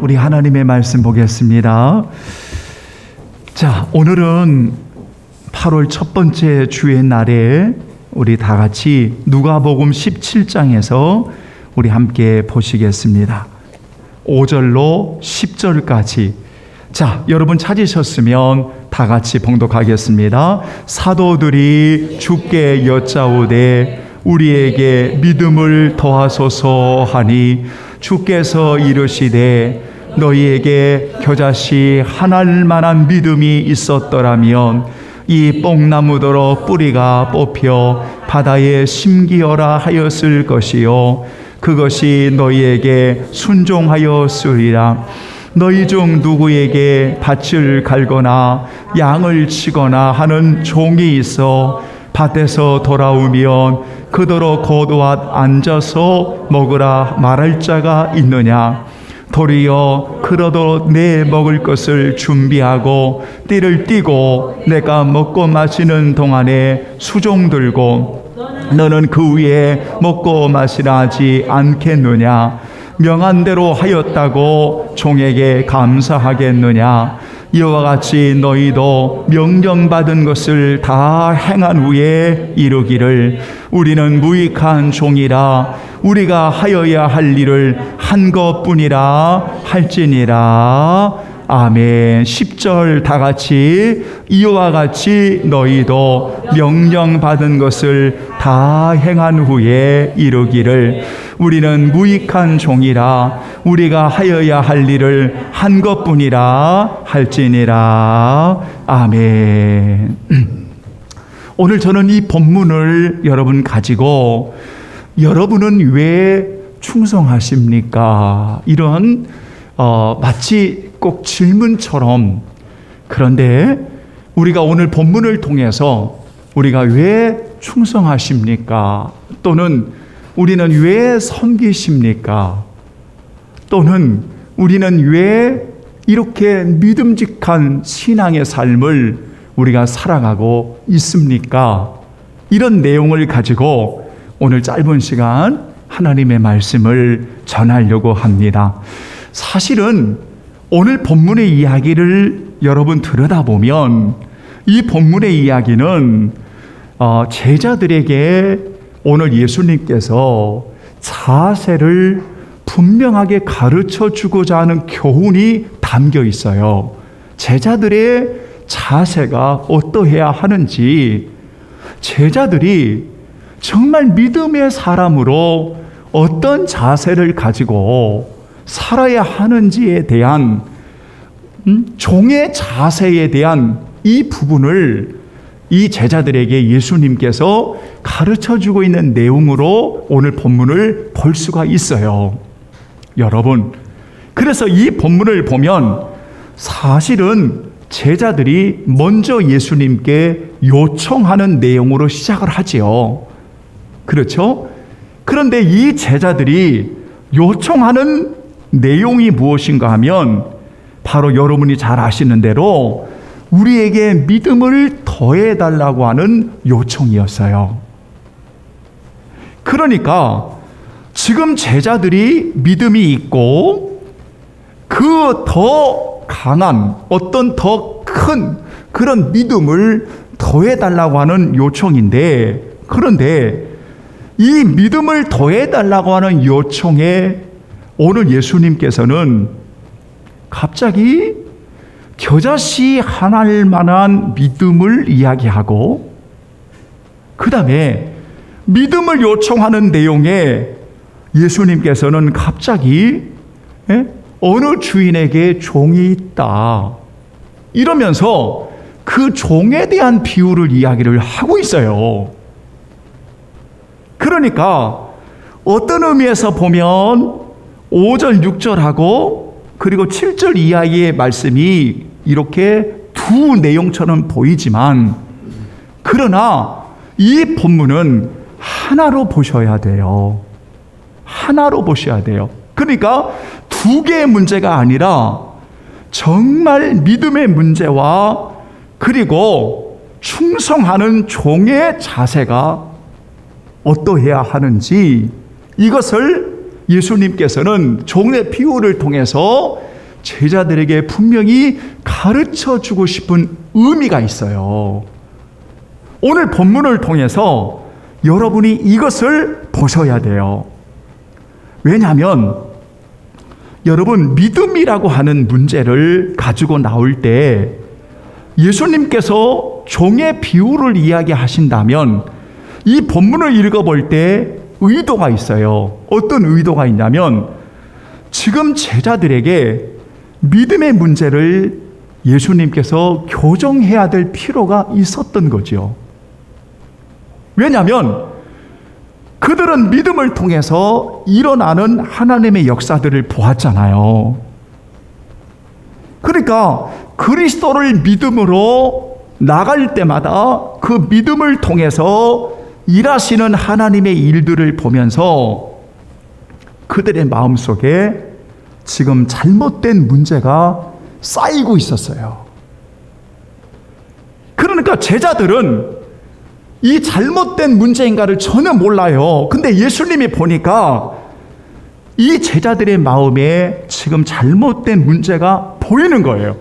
우리 하나님의 말씀 보겠습니다. 자, 오늘은 8월 첫 번째 주의 날에 우리 다 같이 누가복음 17장에서 우리 함께 보시겠습니다. 5절로 10절까지. 자, 여러분 찾으셨으면 다 같이 봉독하겠습니다. 사도들이 주께 여짜오되 우리에게 믿음을 더하소서 하니 주께서 이르시되 너희에게 겨자씨 하나일 만한 믿음이 있었더라면 이 뽕나무더러 뿌리가 뽑혀 바다에 심기어라 하였을 것이요 그것이 너희에게 순종하였으리라. 너희 중 누구에게 밭을 갈거나 양을 치거나 하는 종이 있어 밭에서 돌아오면 그더러 고도앗 앉아서 먹으라 말할 자가 있느냐? 도리어 그러도 내 먹을 것을 준비하고 띠를 띠고 내가 먹고 마시는 동안에 수종 들고 너는 그 위에 먹고 마시라 하지 않겠느냐? 명한 대로 하였다고 종에게 감사하겠느냐? 이와 같이 너희도 명령받은 것을 다 행한 후에 이르기를 우리는 무익한 종이라 우리가 하여야 할 일을 한 것뿐이라 할지니라. 아멘. 10절 다 같이 이와 같이 너희도 명령받은 것을 다 행한 후에 이르기를 우리는 무익한 종이라 우리가 하여야 할 일을 한 것뿐이라 할지니라. 아멘. 오늘 저는 이 본문을 여러분 가지고 여러분은 왜 충성하십니까? 이런 마치 꼭 질문처럼, 그런데 우리가 오늘 본문을 통해서 우리가 왜 충성하십니까? 또는 우리는 왜 섬기십니까? 또는 우리는 왜 이렇게 믿음직한 신앙의 삶을 우리가 살아가고 있습니까? 이런 내용을 가지고 오늘 짧은 시간 하나님의 말씀을 전하려고 합니다. 사실은 오늘 본문의 이야기를 여러분 들여다보면 이 본문의 이야기는 제자들에게 오늘 예수님께서 자세를 분명하게 가르쳐 주고자 하는 교훈이 담겨 있어요. 제자들의 자세가 어떠해야 하는지, 제자들이 정말 믿음의 사람으로 어떤 자세를 가지고 살아야 하는지에 대한 종의 자세에 대한 이 부분을 이 제자들에게 예수님께서 가르쳐주고 있는 내용으로 오늘 본문을 볼 수가 있어요. 여러분, 그래서 이 본문을 보면 사실은 제자들이 먼저 예수님께 요청하는 내용으로 시작을 하지요. 그렇죠? 그런데 이 제자들이 요청하는 내용이 무엇인가 하면 바로 여러분이 잘 아시는 대로 우리에게 믿음을 더해달라고 하는 요청이었어요. 그러니까 지금 제자들이 믿음이 있고 그 더 강한 어떤 더 큰 그런 믿음을 더해달라고 하는 요청인데, 그런데 이 믿음을 더해달라고 하는 요청에 오늘 예수님께서는 갑자기 겨자씨 하나일 만한 믿음을 이야기하고 그 다음에 믿음을 요청하는 내용에 예수님께서는 갑자기 어느 주인에게 종이 있다 이러면서 그 종에 대한 비유를 이야기를 하고 있어요. 그러니까 어떤 의미에서 보면 5절, 6절하고 그리고 7절 이하의 말씀이 이렇게 두 내용처럼 보이지만, 그러나 이 본문은 하나로 보셔야 돼요. 하나로 보셔야 돼요. 그러니까 두 개의 문제가 아니라 정말 믿음의 문제와 그리고 충성하는 종의 자세가 어떠해야 하는지, 이것을 예수님께서는 종의 비유를 통해서 제자들에게 분명히 가르쳐 주고 싶은 의미가 있어요. 오늘 본문을 통해서 여러분이 이것을 보셔야 돼요. 왜냐하면 여러분, 믿음이라고 하는 문제를 가지고 나올 때 예수님께서 종의 비유를 이야기하신다면 이 본문을 읽어볼 때 의도가 있어요. 어떤 의도가 있냐면 지금 제자들에게 믿음의 문제를 예수님께서 교정해야 될 필요가 있었던 거죠. 왜냐하면 그들은 믿음을 통해서 일어나는 하나님의 역사들을 보았잖아요. 그러니까 그리스도를 믿음으로 나갈 때마다 그 믿음을 통해서 일하시는 하나님의 일들을 보면서 그들의 마음속에 지금 잘못된 문제가 쌓이고 있었어요. 그러니까 제자들은 이 잘못된 문제인가를 전혀 몰라요. 근데 예수님이 보니까 이 제자들의 마음에 지금 잘못된 문제가 보이는 거예요.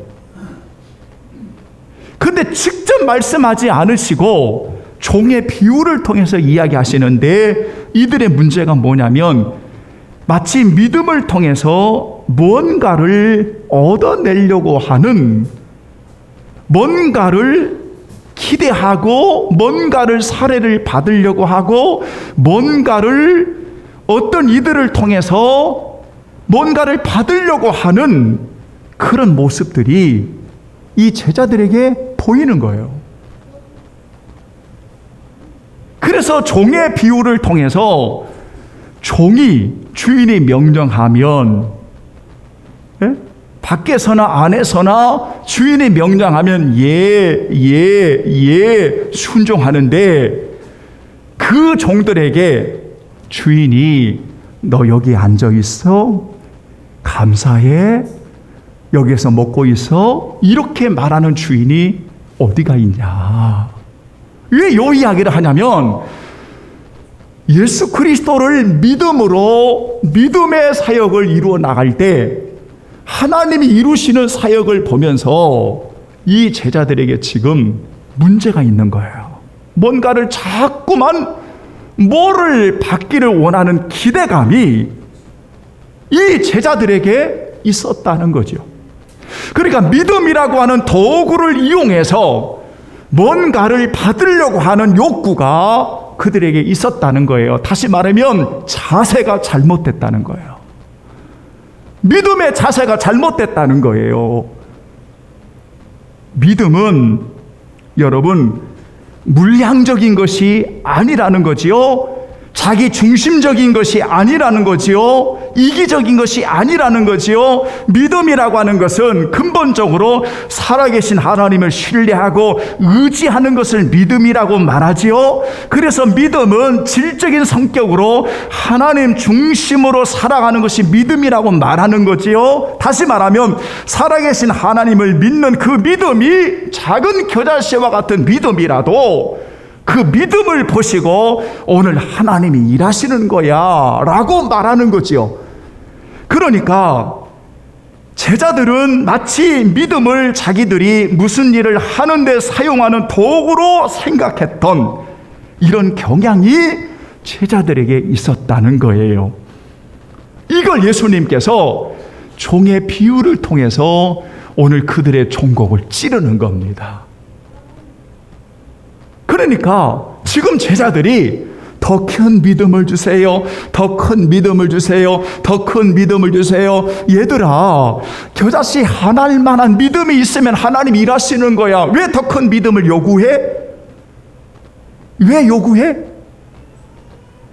근데 직접 말씀하지 않으시고 종의 비유를 통해서 이야기하시는데 이들의 문제가 뭐냐면 마치 믿음을 통해서 뭔가를 얻어내려고 하는, 뭔가를 기대하고 뭔가를 사례를 받으려고 하고 뭔가를 어떤 이들을 통해서 뭔가를 받으려고 하는 그런 모습들이 이 제자들에게 보이는 거예요. 그래서 종의 비유를 통해서 종이 주인이 명령하면 밖에서나 안에서나 주인이 명령하면 예 순종하는데 그 종들에게 주인이 너 여기 앉아 있어, 감사해, 여기서 먹고 있어, 이렇게 말하는 주인이 어디가 있냐. 왜 이 이야기를 하냐면 예수 그리스도를 믿음으로 믿음의 사역을 이루어 나갈 때 하나님이 이루시는 사역을 보면서 이 제자들에게 지금 문제가 있는 거예요. 뭔가를 자꾸만 뭐를 받기를 원하는 기대감이 이 제자들에게 있었다는 거죠. 그러니까 믿음이라고 하는 도구를 이용해서 뭔가를 받으려고 하는 욕구가 그들에게 있었다는 거예요. 다시 말하면 자세가 잘못됐다는 거예요. 믿음의 자세가 잘못됐다는 거예요. 믿음은 여러분 물량적인 것이 아니라는 거지요. 자기 중심적인 것이 아니라는 거지요. 이기적인 것이 아니라는 거지요. 믿음이라고 하는 것은 근본적으로 살아계신 하나님을 신뢰하고 의지하는 것을 믿음이라고 말하지요. 그래서 믿음은 질적인 성격으로 하나님 중심으로 살아가는 것이 믿음이라고 말하는 거지요. 다시 말하면 살아계신 하나님을 믿는 그 믿음이 작은 겨자씨와 같은 믿음이라도 그 믿음을 보시고 오늘 하나님이 일하시는 거야 라고 말하는 거지요. 그러니까 제자들은 마치 믿음을 자기들이 무슨 일을 하는데 사용하는 도구로 생각했던 이런 경향이 제자들에게 있었다는 거예요. 이걸 예수님께서 종의 비유를 통해서 오늘 그들의 종곡을 찌르는 겁니다. 그러니까 지금 제자들이 더 큰 믿음을 주세요, 더 큰 믿음을 주세요, 더 큰 믿음을 주세요. 얘들아, 겨자씨 하나일 만한 믿음이 있으면 하나님이 일하시는 거야. 왜 더 큰 믿음을 요구해? 왜 요구해?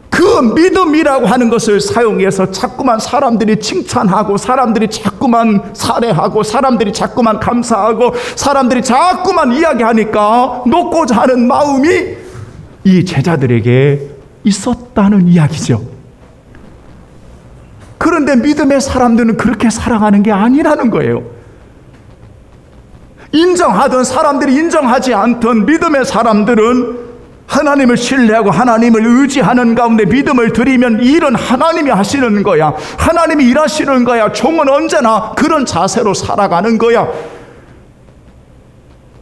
그 믿음이라고 하는 것을 사용해서 자꾸만 사람들이 칭찬하고, 사람들이 자꾸만 살해하고, 사람들이 자꾸만 감사하고, 사람들이 자꾸만 이야기하니까 놓고자 하는 마음이 이 제자들에게 있었다는 이야기죠. 그런데 믿음의 사람들은 그렇게 살아가는 게 아니라는 거예요. 인정하든 사람들이 인정하지 않든 믿음의 사람들은 하나님을 신뢰하고 하나님을 의지하는 가운데 믿음을 드리면 이 일은 하나님이 하시는 거야. 하나님이 일하시는 거야. 종은 언제나 그런 자세로 살아가는 거야.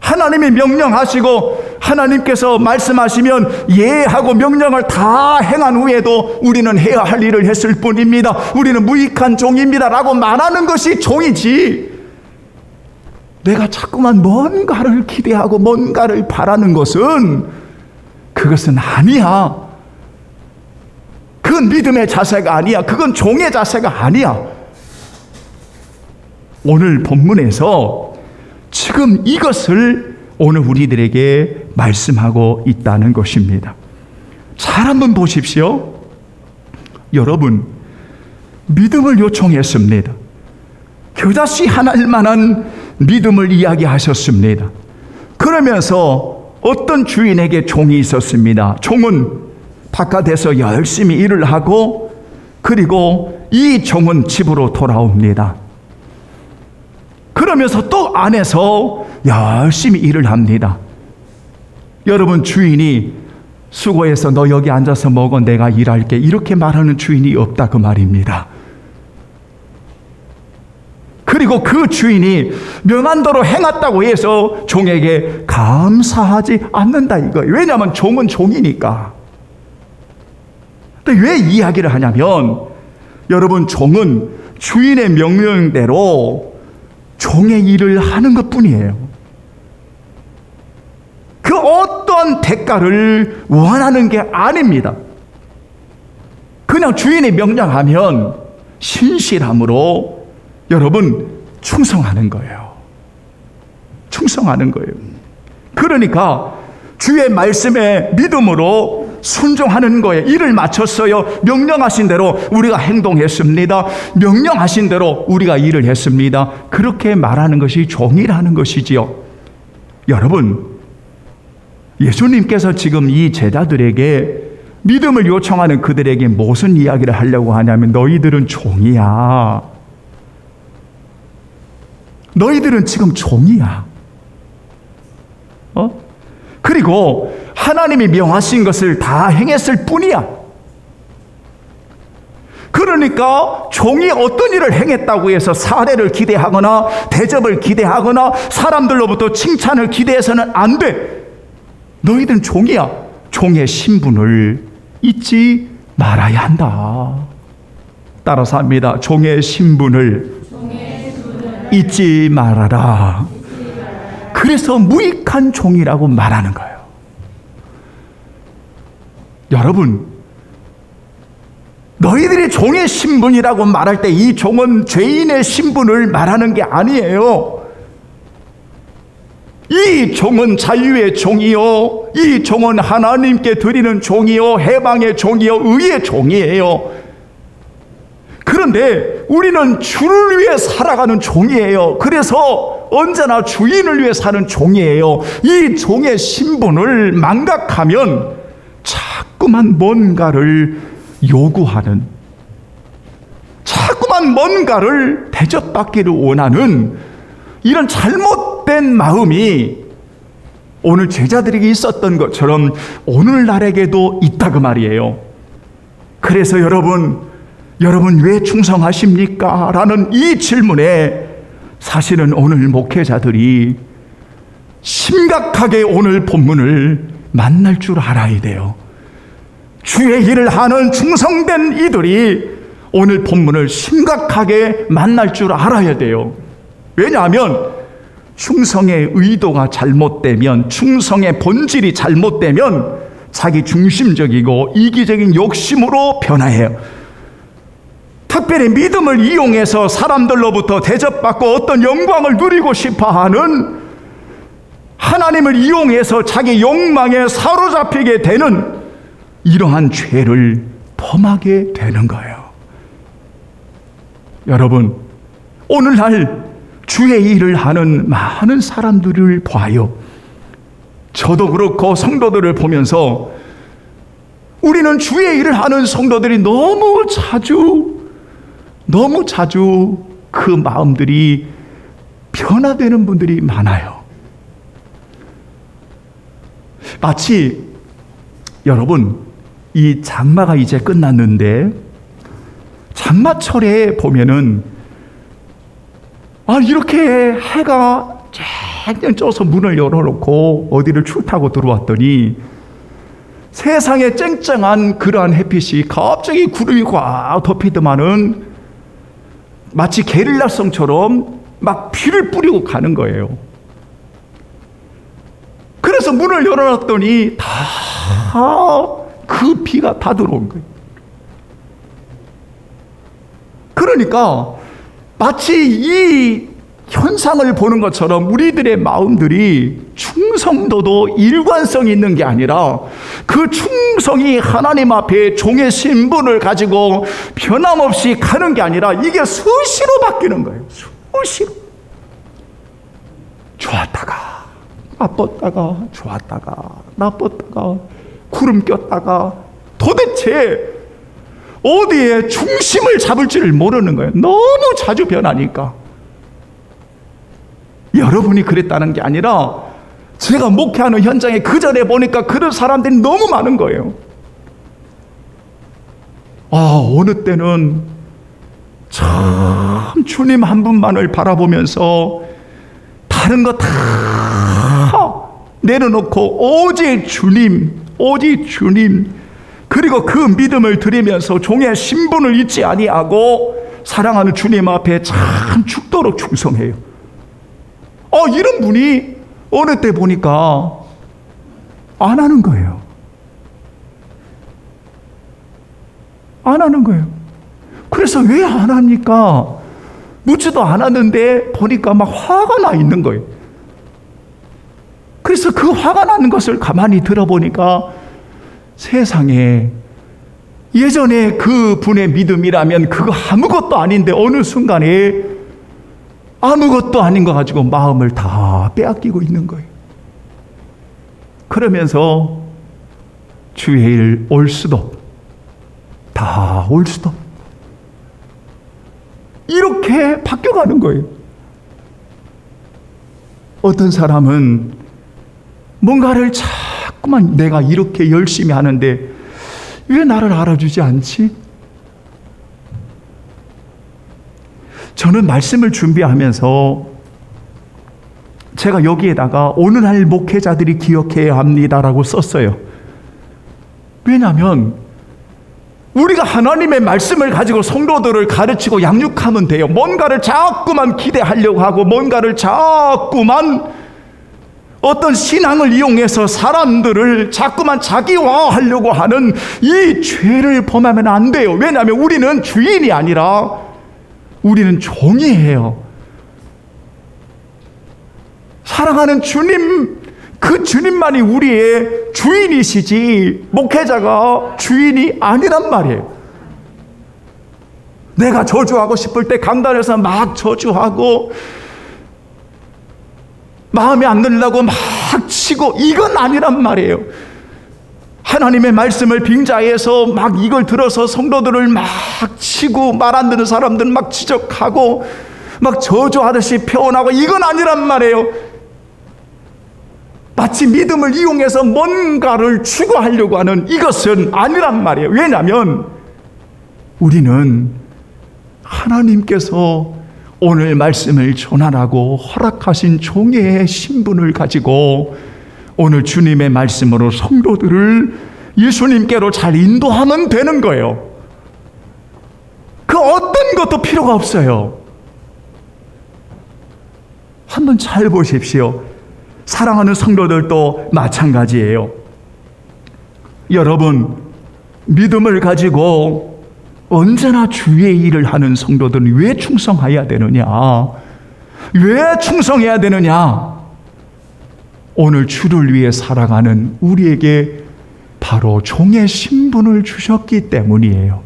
하나님이 명령하시고 하나님께서 말씀하시면 예하고 명령을 다 행한 후에도 우리는 해야 할 일을 했을 뿐입니다. 우리는 무익한 종입니다 라고 말하는 것이 종이지, 내가 자꾸만 뭔가를 기대하고 뭔가를 바라는 것은 그것은 아니야. 그건 믿음의 자세가 아니야. 그건 종의 자세가 아니야. 오늘 본문에서 지금 이것을 오늘 우리들에게 말씀하고 있다는 것입니다. 잘 한번 보십시오. 여러분, 믿음을 요청했습니다. 겨자씨 하나일 만한 믿음을 이야기하셨습니다. 그러면서 어떤 주인에게 종이 있었습니다. 종은 바깥에서 열심히 일을 하고 그리고 이 종은 집으로 돌아옵니다. 그러면서 또 안에서 열심히 일을 합니다. 여러분, 주인이 수고해서 너 여기 앉아서 먹어, 내가 일할게, 이렇게 말하는 주인이 없다 그 말입니다. 그리고 그 주인이 명한대로 행했다고 해서 종에게 감사하지 않는다 이거예요. 왜냐하면 종은 종이니까. 근데 왜 이야기를 하냐면, 여러분, 종은 주인의 명령대로 종의 일을 하는 것뿐이에요. 그 어떤 대가를 원하는 게 아닙니다. 그냥 주인이 명령하면 신실함으로 여러분 충성하는 거예요. 충성하는 거예요. 그러니까 주의 말씀에 믿음으로 순종하는 거예요. 일을 마쳤어요. 명령하신 대로 우리가 행동했습니다. 명령하신 대로 우리가 일을 했습니다. 그렇게 말하는 것이 종이라는 것이지요. 여러분, 예수님께서 지금 이 제자들에게 믿음을 요청하는 그들에게 무슨 이야기를 하려고 하냐면, 너희들은 종이야. 너희들은 지금 종이야. 그리고 하나님이 명하신 것을 다 행했을 뿐이야. 그러니까 종이 어떤 일을 행했다고 해서 사례를 기대하거나 대접을 기대하거나 사람들로부터 칭찬을 기대해서는 안 돼. 너희들은 종이야. 종의 신분을 잊지 말아야 한다. 따라서 합니다. 종의 신분을 잊지 말아라. 그래서 무익한 종이라고 말하는 거예요. 여러분, 너희들이 종의 신분이라고 말할 때 이 종은 죄인의 신분을 말하는 게 아니에요. 이 종은 자유의 종이요, 이 종은 하나님께 드리는 종이요, 해방의 종이요, 의의 종이에요. 그런데 우리는 주를 위해 살아가는 종이에요. 그래서 언제나 주인을 위해 사는 종이에요. 이 종의 신분을 망각하면 자꾸만 뭔가를 요구하는, 자꾸만 뭔가를 대접받기를 원하는 이런 잘못된 마음이 오늘 제자들에게 있었던 것처럼 오늘날에게도 있다 그 말이에요. 그래서 여러분 왜 충성하십니까? 라는 이 질문에 사실은 오늘 목회자들이 심각하게 오늘 본문을 만날 줄 알아야 돼요. 주의 일을 하는 충성된 이들이 오늘 본문을 심각하게 만날 줄 알아야 돼요. 왜냐하면 충성의 의도가 잘못되면, 충성의 본질이 잘못되면 자기 중심적이고 이기적인 욕심으로 변화해요. 특별히 믿음을 이용해서 사람들로부터 대접받고 어떤 영광을 누리고 싶어하는, 하나님을 이용해서 자기 욕망에 사로잡히게 되는 이러한 죄를 범하게 되는 거예요. 여러분, 오늘날 주의 일을 하는 많은 사람들을 봐요. 저도 그렇고 성도들을 보면서 우리는 주의 일을 하는 성도들이 너무 자주 그 마음들이 변화되는 분들이 많아요. 마치 여러분, 이 장마가 이제 끝났는데 장마철에 보면은 이렇게 해가 쨍쨍 쪄서 문을 열어놓고 어디를 출타고 들어왔더니 세상에 쨍쨍한 그러한 햇빛이 갑자기 구름이 꽉 덮이더만은 마치 게릴라성처럼 막 비를 뿌리고 가는 거예요. 그래서 문을 열어놨더니 다 그 비가 다 들어온 거예요. 그러니까 마치 이 현상을 보는 것처럼 우리들의 마음들이 충성도도 일관성이 있는 게 아니라 그 충성이 하나님 앞에 종의 신분을 가지고 변함없이 가는 게 아니라 이게 수시로 바뀌는 거예요. 수시로. 좋았다가 나빴다가 좋았다가 나빴다가 구름 꼈다가 도대체 어디에 중심을 잡을지를 모르는 거예요. 너무 자주 변하니까. 여러분이 그랬다는 게 아니라 제가 목회하는 현장에 그 전에 보니까 그런 사람들이 너무 많은 거예요. 어느 때는 참 주님 한 분만을 바라보면서 다른 거 다 내려놓고 오직 주님 그리고 그 믿음을 드리면서 종의 신분을 잊지 아니하고 사랑하는 주님 앞에 참 죽도록 충성해요. 이런 분이 어느 때 보니까 안 하는 거예요. 안 하는 거예요. 그래서 왜 안 합니까? 묻지도 않았는데 보니까 막 화가 나 있는 거예요. 그래서 그 화가 나는 것을 가만히 들어보니까 세상에 예전에 그 분의 믿음이라면 그거 아무것도 아닌데 어느 순간에 아무것도 아닌 거 가지고 마음을 다 빼앗기고 있는 거예요. 그러면서 주의 일 올 수도 다 올 수도 이렇게 바뀌어가는 거예요. 어떤 사람은 뭔가를 자꾸만 내가 이렇게 열심히 하는데 왜 나를 알아주지 않지? 저는 말씀을 준비하면서 제가 여기에다가 오늘날 목회자들이 기억해야 합니다라고 썼어요. 왜냐하면 우리가 하나님의 말씀을 가지고 성도들을 가르치고 양육하면 돼요. 뭔가를 자꾸만 기대하려고 하고 뭔가를 자꾸만 어떤 신앙을 이용해서 사람들을 자꾸만 자기화하려고 하는 이 죄를 범하면 안 돼요. 왜냐하면 우리는 주인이 아니라 우리는 종이에요. 사랑하는 주님, 그 주님만이 우리의 주인이시지 목회자가 주인이 아니란 말이에요. 내가 저주하고 싶을 때 강단에서 막 저주하고 마음에 안 들려고 막 치고 이건 아니란 말이에요. 하나님의 말씀을 빙자해서 막 이걸 들어서 성도들을 막 치고 말 안 듣는 사람들 막 지적하고 막 저주하듯이 표현하고 이건 아니란 말이에요. 마치 믿음을 이용해서 뭔가를 추구하려고 하는 이것은 아니란 말이에요. 왜냐하면 우리는 하나님께서 오늘 말씀을 전하라고 허락하신 종의 신분을 가지고 오늘 주님의 말씀으로 성도들을 예수님께로 잘 인도하면 되는 거예요. 그 어떤 것도 필요가 없어요. 한번 잘 보십시오. 사랑하는 성도들도 마찬가지예요. 여러분, 믿음을 가지고 언제나 주의 일을 하는 성도들은 왜 충성해야 되느냐? 왜 충성해야 되느냐? 오늘 주를 위해 살아가는 우리에게 바로 종의 신분을 주셨기 때문이에요.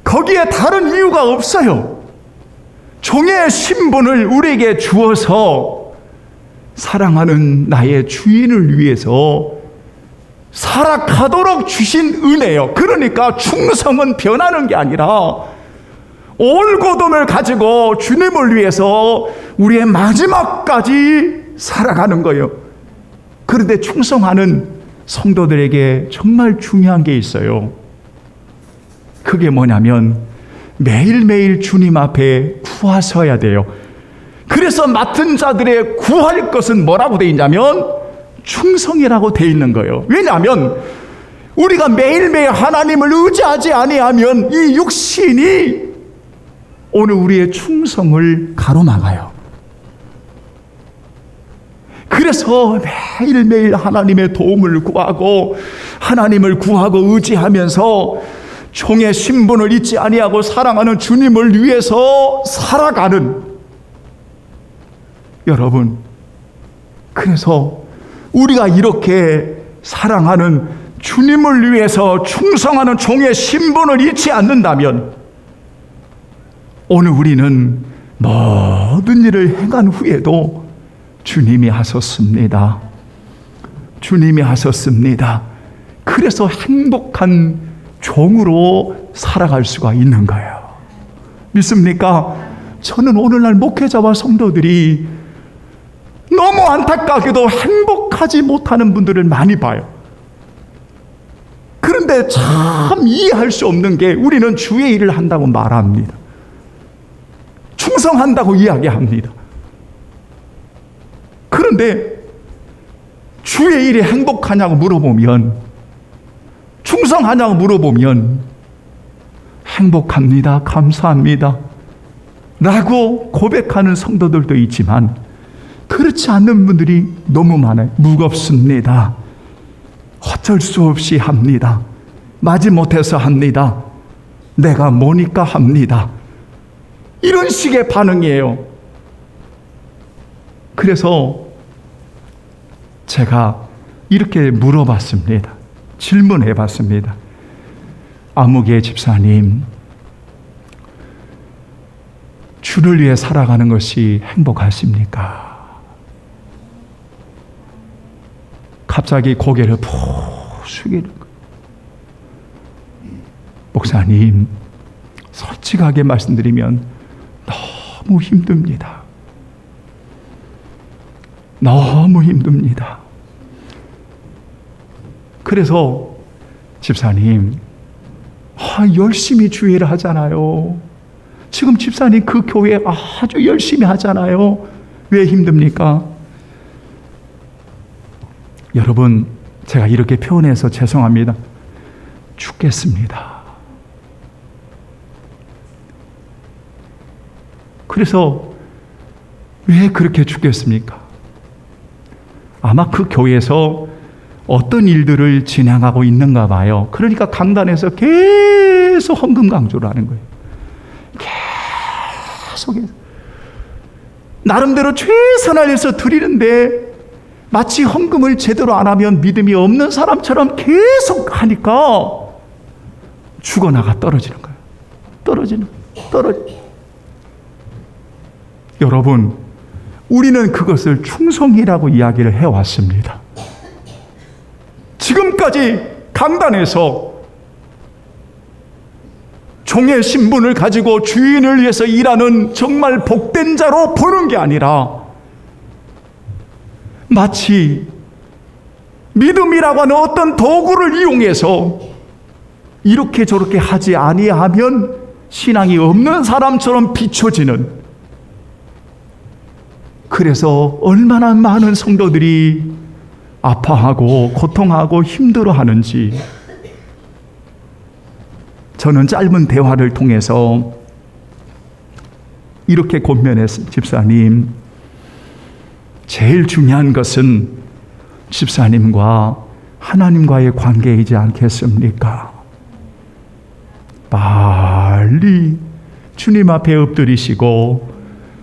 거기에 다른 이유가 없어요. 종의 신분을 우리에게 주어서 사랑하는 나의 주인을 위해서 살아가도록 주신 은혜요. 그러니까 충성은 변하는 게 아니라 올곧음을 가지고 주님을 위해서 우리의 마지막까지 살아가는 거예요. 그런데 충성하는 성도들에게 정말 중요한 게 있어요. 그게 뭐냐면 매일매일 주님 앞에 구하셔야 돼요. 그래서 맡은 자들의 구할 것은 뭐라고 되어 있냐면 충성이라고 되어 있는 거예요. 왜냐하면 우리가 매일매일 하나님을 의지하지 아니하면 이 육신이 오늘 우리의 충성을 가로막아요. 그래서 매일매일 하나님의 도움을 구하고 하나님을 구하고 의지하면서 종의 신분을 잊지 아니하고 사랑하는 주님을 위해서 살아가는 여러분, 그래서 우리가 이렇게 사랑하는 주님을 위해서 충성하는 종의 신분을 잊지 않는다면 오늘 우리는 모든 일을 행한 후에도 주님이 하셨습니다. 주님이 하셨습니다. 그래서 행복한 종으로 살아갈 수가 있는 거예요. 믿습니까? 저는 오늘날 목회자와 성도들이 너무 안타깝게도 행복하지 못하는 분들을 많이 봐요. 그런데 참 이해할 수 없는 게 우리는 주의 일을 한다고 말합니다. 충성한다고 이야기합니다. 그런데 주의 일이 행복하냐고 물어보면, 충성하냐고 물어보면 행복합니다, 감사합니다 라고 고백하는 성도들도 있지만 그렇지 않는 분들이 너무 많아요. 무겁습니다, 어쩔 수 없이 합니다, 마지못해서 합니다, 내가 뭐니까 합니다, 이런 식의 반응이에요. 그래서 제가 이렇게 물어봤습니다. 질문해봤습니다. 아무개 집사님, 주를 위해 살아가는 것이 행복하십니까? 갑자기 고개를 푹 숙이는 거예요. 목사님, 솔직하게 말씀드리면 너무 힘듭니다. 너무 힘듭니다. 그래서 집사님, 열심히 주의를 하잖아요. 지금 집사님 그 교회 아주 열심히 하잖아요. 왜 힘듭니까? 여러분, 제가 이렇게 표현해서 죄송합니다. 죽겠습니다. 그래서 왜 그렇게 죽겠습니까? 아마 그 교회에서 어떤 일들을 진행하고 있는가 봐요. 그러니까 강단에서 계속 헌금 강조를 하는 거예요. 계속해서 나름대로 최선을 다해서 드리는데 마치 헌금을 제대로 안 하면 믿음이 없는 사람처럼 계속 하니까 죽어나가 떨어지는 거예요. 떨어지는. 여러분, 우리는 그것을 충성이라고 이야기를 해왔습니다. 지금까지 강단에서 종의 신분을 가지고 주인을 위해서 일하는 정말 복된 자로 보는 게 아니라 마치 믿음이라고 하는 어떤 도구를 이용해서 이렇게 저렇게 하지 아니하면 신앙이 없는 사람처럼 비춰지는, 그래서 얼마나 많은 성도들이 아파하고 고통하고 힘들어하는지 저는 짧은 대화를 통해서 이렇게 권면했습니다. 집사님, 제일 중요한 것은 집사님과 하나님과의 관계이지 않겠습니까? 빨리 주님 앞에 엎드리시고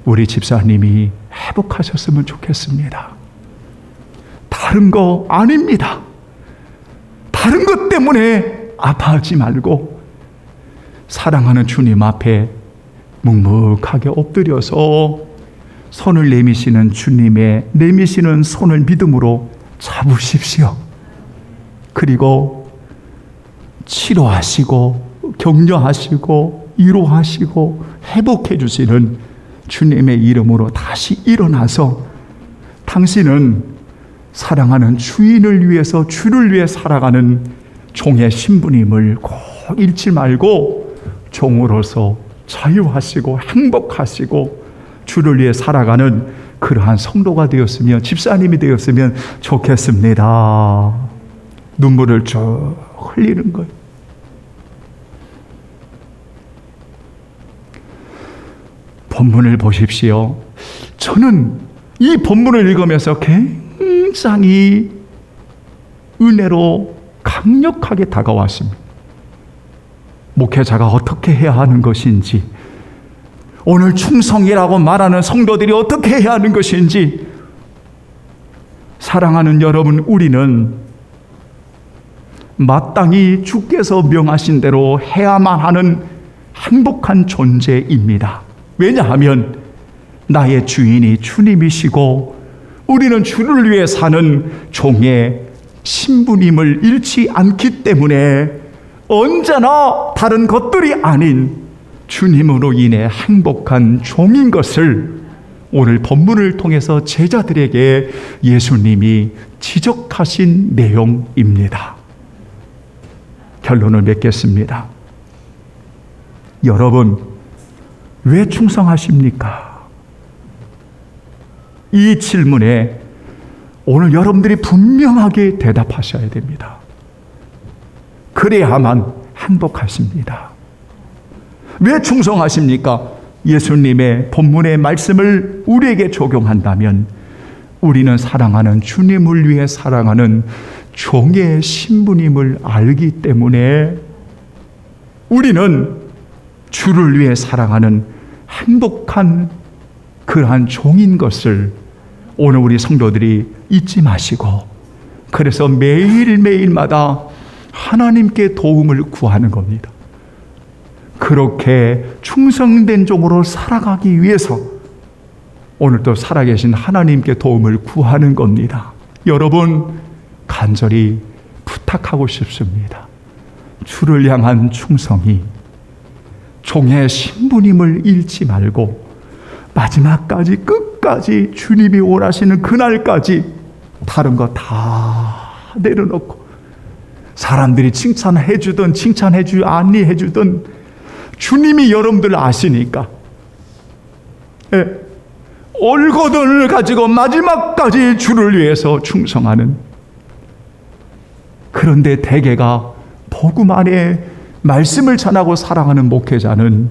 우리 집사님이 회복하셨으면 좋겠습니다. 다른 거 아닙니다. 다른 것 때문에 아파하지 말고 사랑하는 주님 앞에 묵묵하게 엎드려서 손을 내미시는 주님의 내미시는 손을 믿음으로 잡으십시오. 그리고 치료하시고 격려하시고 위로하시고 회복해 주시는 주님의 이름으로 다시 일어나서 당신은 사랑하는 주인을 위해서 주를 위해 살아가는 종의 신분임을 꼭 잃지 말고 종으로서 자유하시고 행복하시고 주를 위해 살아가는 그러한 성도가 되었으면, 집사님이 되었으면 좋겠습니다. 눈물을 쭉 흘리는 거예요. 본문을 보십시오. 저는 이 본문을 읽으면서 굉장히 은혜로 강력하게 다가왔습니다. 목회자가 어떻게 해야 하는 것인지, 오늘 충성이라고 말하는 성도들이 어떻게 해야 하는 것인지, 사랑하는 여러분, 우리는 마땅히 주께서 명하신 대로 해야만 하는 행복한 존재입니다. 왜냐하면 나의 주인이 주님이시고 우리는 주를 위해 사는 종의 신분임을 잃지 않기 때문에 언제나 다른 것들이 아닌 주님으로 인해 행복한 종인 것을 오늘 본문을 통해서 제자들에게 예수님이 지적하신 내용입니다. 결론을 맺겠습니다. 여러분, 왜 충성하십니까? 이 질문에 오늘 여러분들이 분명하게 대답하셔야 됩니다. 그래야만 행복하십니다. 왜 충성하십니까? 예수님의 본문의 말씀을 우리에게 적용한다면 우리는 사랑하는 주님을 위해 살아가는 종의 신분임을 알기 때문에 우리는 주를 위해 살아가는 행복한 그러한 종인 것을 오늘 우리 성도들이 잊지 마시고, 그래서 매일매일마다 하나님께 도움을 구하는 겁니다. 그렇게 충성된 종으로 살아가기 위해서 오늘도 살아계신 하나님께 도움을 구하는 겁니다. 여러분, 간절히 부탁하고 싶습니다. 주를 향한 충성이 종의 신분임을 잃지 말고 마지막까지 끝까지 주님이 원하시는 그날까지 다른 거 다 내려놓고, 사람들이 칭찬해주든 아니해주든 주님이 여러분들 아시니까 올거든을 가지고 마지막까지 주를 위해서 충성하는, 그런데 대개가 복음 안에 말씀을 전하고 사랑하는 목회자는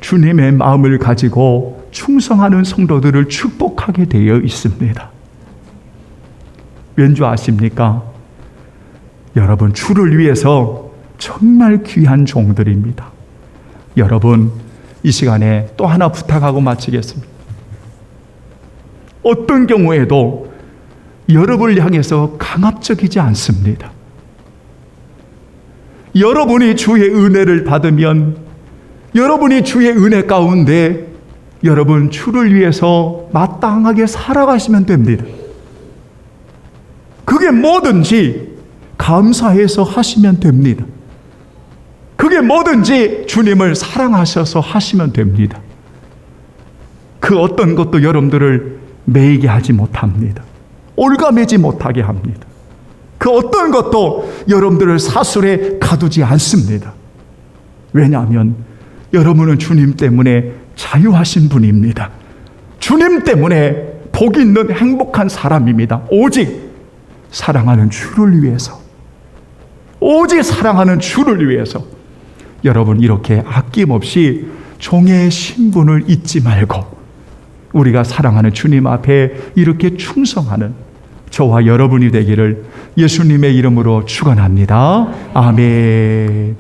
주님의 마음을 가지고 충성하는 성도들을 축복하게 되어 있습니다. 왠지 아십니까? 여러분, 주를 위해서 정말 귀한 종들입니다. 여러분, 이 시간에 또 하나 부탁하고 마치겠습니다. 어떤 경우에도 여러분을 향해서 강압적이지 않습니다. 여러분이 주의 은혜를 받으면, 여러분이 주의 은혜 가운데 여러분 주를 위해서 마땅하게 살아가시면 됩니다. 그게 뭐든지 감사해서 하시면 됩니다. 그게 뭐든지 주님을 사랑하셔서 하시면 됩니다. 그 어떤 것도 여러분들을 매이게 하지 못합니다. 올가매지 못하게 합니다. 그 어떤 것도 여러분들을 사슬에 가두지 않습니다. 왜냐하면 여러분은 주님 때문에 자유하신 분입니다. 주님 때문에 복 있는 행복한 사람입니다. 오직 사랑하는 주를 위해서, 오직 사랑하는 주를 위해서 여러분 이렇게 아낌없이 종의 신분을 잊지 말고 우리가 사랑하는 주님 앞에 이렇게 충성하는 저와 여러분이 되기를 예수님의 이름으로 축원합니다. 아멘.